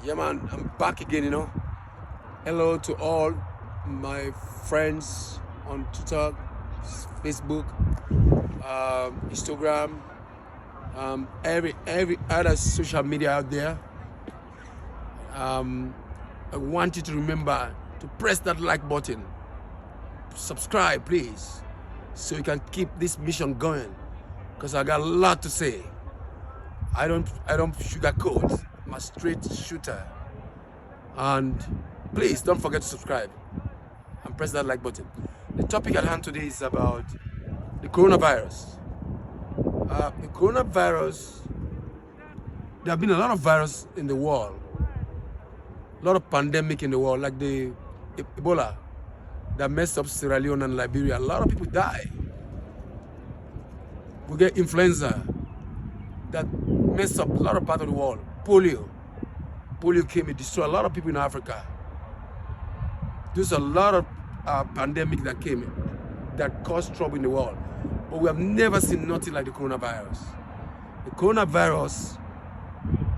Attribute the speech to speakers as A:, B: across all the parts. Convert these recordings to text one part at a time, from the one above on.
A: Yeah, man, I'm back again, Hello to all my friends on Twitter, Facebook, Instagram, every other social media out there. I want you to remember to press that like button, subscribe, please, so you can keep this mission going. Because I got a lot to say. I don't sugarcoat. I'm a straight shooter. And please don't forget to subscribe and press that like button. The topic at hand today is about the coronavirus. The coronavirus, there have been a lot of virus in the world, a lot of pandemic in the world, like the Ebola that messed up Sierra Leone and Liberia. A lot of people die. We get influenza that messed up a lot of parts of the world. Polio came and destroyed a lot of people in Africa. There's a lot of pandemic that came that caused trouble in the world. But we have never seen nothing like the coronavirus. The coronavirus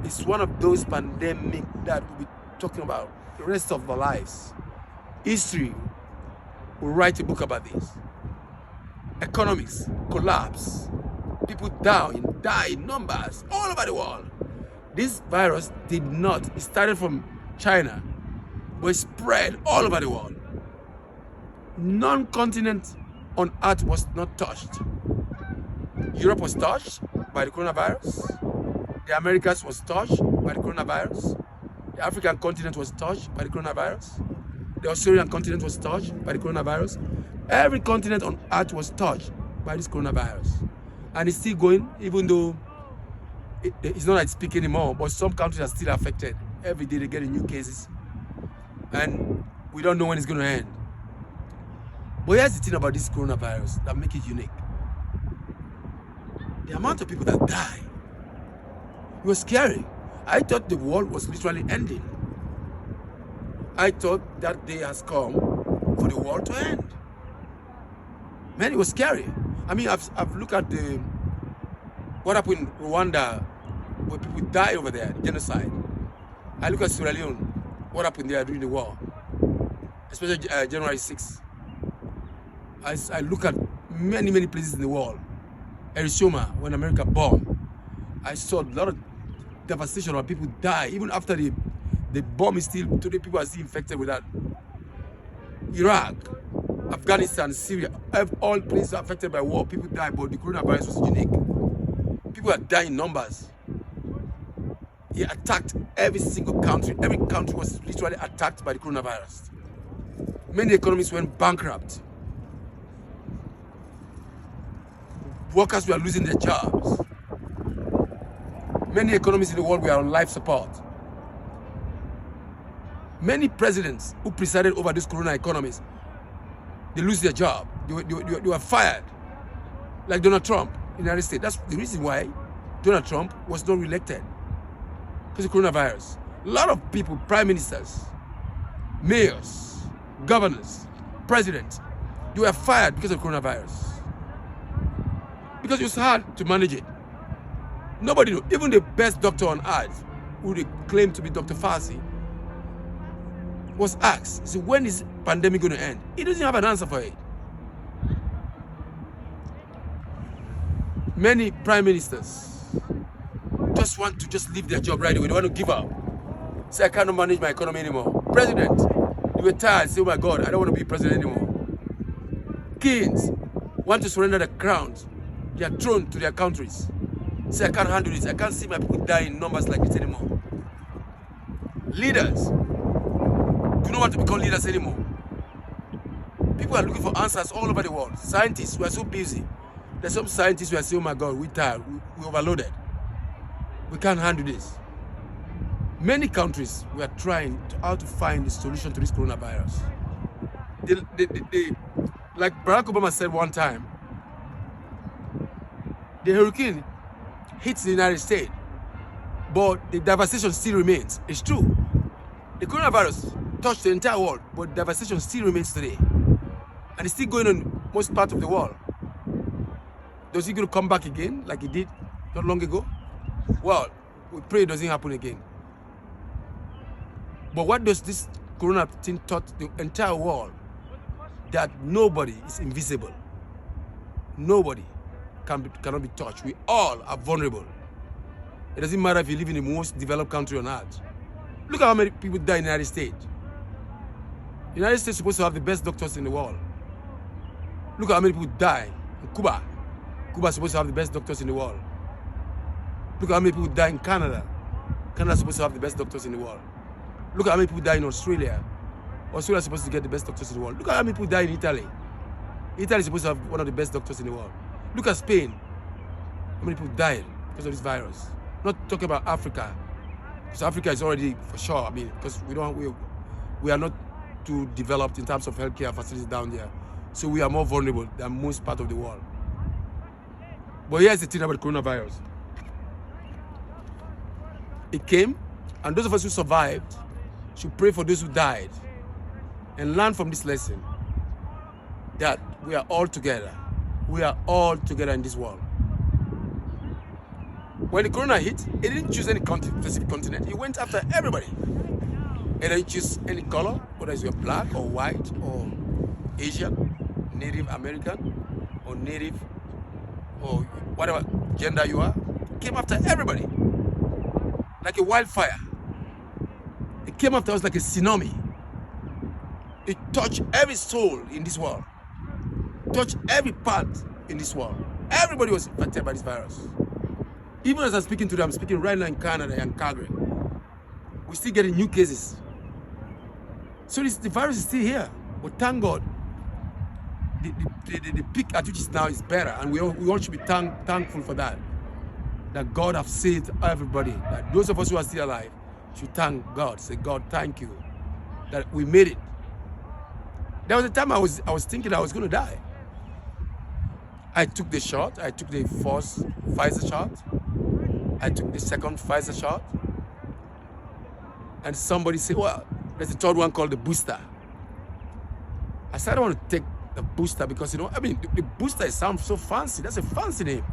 A: is one of those pandemic that we'll be talking about the rest of our lives. History will write a book about this. Economics collapse. People die in numbers all over the world. This virus it started from China, but it spread all over the world. Non-continent on earth was not touched. Europe was touched by the coronavirus. The Americas was touched by the coronavirus. The African continent was touched by the coronavirus. The Australian continent was touched by the coronavirus. Every continent on earth was touched by this coronavirus. And it's still going, even though it's not like it's peak anymore, but some countries are still affected. Every day they get new cases. And we don't know when it's going to end. But here's the thing about this coronavirus that makes it unique. The amount of people that die, it was scary. I thought the world was literally ending. I thought that day has come for the world to end. Man, it was scary. I mean, I've looked at what happened in Rwanda, where people died over there, genocide. I look at Sierra Leone, what happened there during the war, especially January 6th. I look at many places in the world. Hiroshima, when America bombed, I saw a lot of devastation where people die. Even after the bomb is still, today people are still infected with that. Iraq, Afghanistan, Syria, all places affected by war, people die, but the coronavirus was unique. People are dying in numbers. It attacked every single country. Every country was literally attacked by the coronavirus. Many economies went bankrupt. Workers were losing their jobs. Many economies in the world were on life support. Many presidents who presided over these corona economies, they lose their job. They were fired. Like Donald Trump in the United States. That's the reason why Donald Trump was not reelected. Because of coronavirus. A lot of people, prime ministers, mayors, governors, presidents, they were fired because of coronavirus. Because it was hard to manage it. Nobody knew. Even the best doctor on earth, who they claim to be Dr. Fauci, was asked, so when is pandemic going to end? He doesn't have an answer for it. Many prime ministers just want to leave their job right away. They want to give up. Say, I cannot manage my economy anymore. President, you were tired. Say, oh my God, I don't want to be president anymore. Kings want to surrender the crowns, their throne to their countries. Say, I can't handle this. I can't see my people die in numbers like this anymore. Leaders do not want to become leaders anymore. People are looking for answers all over the world. Scientists, we are so busy. There's some scientists who are saying, oh my God, we're tired, we're overloaded. We can't handle this. Many countries were trying how to find a solution to this coronavirus. Like Barack Obama said one time, the hurricane hits the United States, but the devastation still remains. It's true. The coronavirus touched the entire world, but devastation still remains today. And it's still going on most parts of the world. Does he going to come back again like he did not long ago? Well, we pray it doesn't happen again. But what does this corona thing taught the entire world? That nobody is invisible. Nobody cannot be touched. We all are vulnerable. It doesn't matter if you live in the most developed country on earth. Look at how many people die in the United States. The United States is supposed to have the best doctors in the world. Look at how many people die in Cuba. Cuba is supposed to have the best doctors in the world. Look at how many people die in Canada. Canada is supposed to have the best doctors in the world. Look at how many people die in Australia. Australia is supposed to get the best doctors in the world. Look at how many people die in Italy. Italy is supposed to have one of the best doctors in the world. Look at Spain. How many people died because of this virus? Not talking about Africa. Because Africa is already, for sure, I mean, because we are not too developed in terms of healthcare facilities down there. So we are more vulnerable than most part of the world. But here's the thing about coronavirus. It came, and those of us who survived should pray for those who died and learn from this lesson that we are all together. We are all together in this world. When the corona hit, it didn't choose any specific continent. It went after everybody. It didn't choose any color, whether you're black or white or Asian, Native American or Native or whatever gender you are. It came after everybody like a wildfire. It came after us like a tsunami. It touched every soul in this world. Touched every part in this world. Everybody was infected by this virus. Even as I'm speaking to them, I'm speaking right now in Canada and Calgary. We're still getting new cases. So the virus is still here. But thank God, the peak at which it's now is better. And we all should be thankful for that. That God has saved everybody. That those of us who are still alive should thank God. Say, God, thank you that we made it. There was a time I was thinking I was going to die. I took the shot. I took the first Pfizer shot. I took the second Pfizer shot. And somebody said, well, there's a third one called the booster. I said, I don't want to take the booster because, you know, I mean, the booster sounds so fancy. That's a fancy name.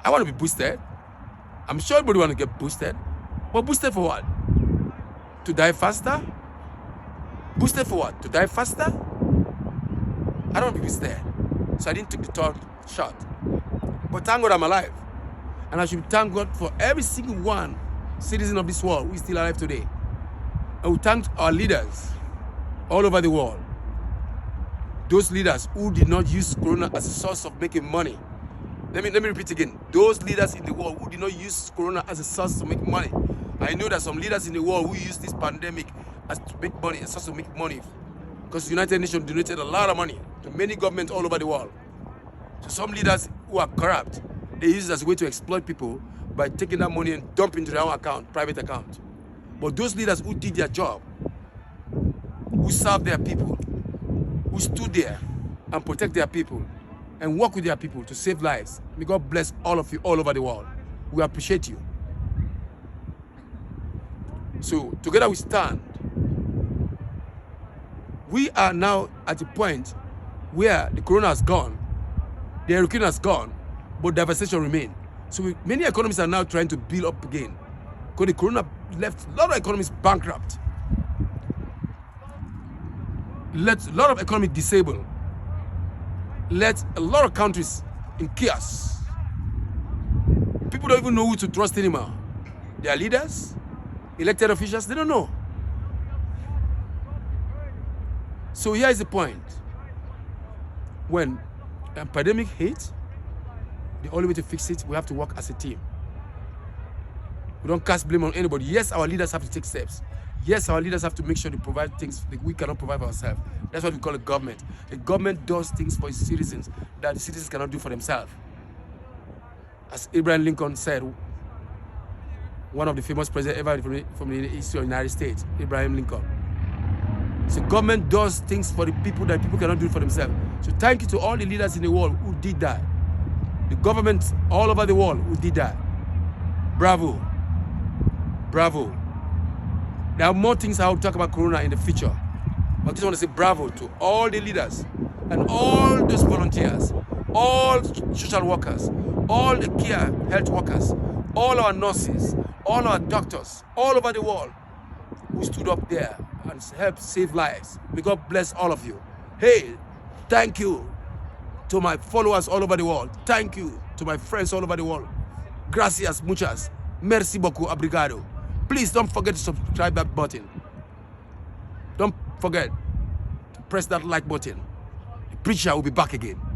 A: I want to be boosted. I'm sure everybody want to get boosted. But boosted for what? To die faster? Boosted for what? To die faster? I don't want to be boosted. So I didn't take the third shot. But thank God I'm alive. And I should thank God for every single one citizen of this world who is still alive today. And we thank our leaders all over the world. Those leaders who did not use Corona as a source of making money. Let me repeat again. Those leaders in the world who did not use Corona as a source to make money. I know that some leaders in the world who use this pandemic as to make money, a source to make money. Because the United Nations donated a lot of money to many governments all over the world. So some leaders who are corrupt, they use it as a way to exploit people by taking that money and dumping into their own account, private account. But those leaders who did their job, who served their people, who stood there and protect their people and work with their people to save lives, may God bless all of you all over the world. We appreciate you. So together we stand. We are now at a point where the corona has gone, the hurricane has gone, but devastation remains. So many economies are now trying to build up again. Because the corona left a lot of economies bankrupt. Let a lot of economies disabled. Let a lot of countries in chaos. People don't even know who to trust anymore. Their leaders, elected officials, they don't know. So here is the point. When a pandemic hits, the only way to fix it, we have to work as a team. We don't cast blame on anybody. Yes, our leaders have to take steps. Yes, our leaders have to make sure they provide things that we cannot provide for ourselves. That's what we call a government. A government does things for its citizens that the citizens cannot do for themselves. As Abraham Lincoln said, one of the famous presidents ever from the history of the United States, Abraham Lincoln. So government does things for the people that people cannot do for themselves. So thank you to all the leaders in the world who did that. The governments all over the world who did that. Bravo. Bravo. There are more things I will talk about Corona in the future. But I just want to say bravo to all the leaders and all those volunteers, all social workers, all the care health workers, all our nurses, all our doctors, all over the world who stood up there and helped save lives. May God bless all of you. Hey, thank you to my followers all over the world. Thank you to my friends all over the world. Gracias, muchas. Merci beaucoup, obrigado. Please don't forget to subscribe that button. Don't forget to press that like button. The preacher will be back again.